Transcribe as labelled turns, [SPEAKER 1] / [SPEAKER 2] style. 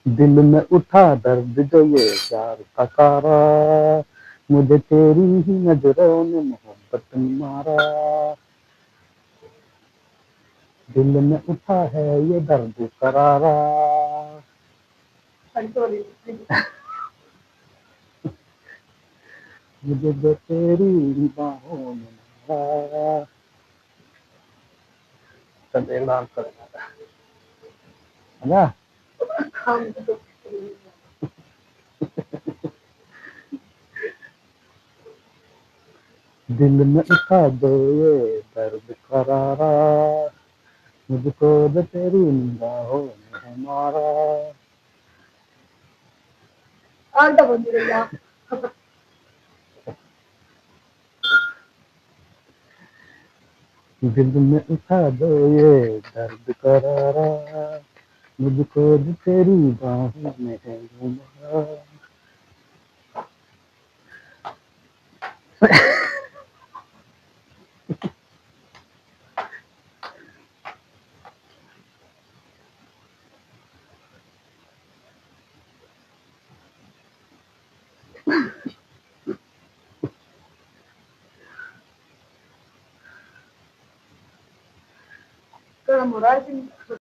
[SPEAKER 1] दिल में उठा दर्द जो ये प्यार का कारा, मुझे तेरी ही नजरों ने मोहब्बत ने मारा। दिल में उठा है ये दर्द करारा, मुझे जो तेरी ही बाहों में मारा। चल एक डांस करेगा है ना। दिल में उठा दो ये दर्द करारा, मुझको जो तेरी निगाहों ने है मारा। आंटा बंद रही। दिल में उठा दो ये दर्द करारा, मुझको जो तेरी बाहों में है मारा।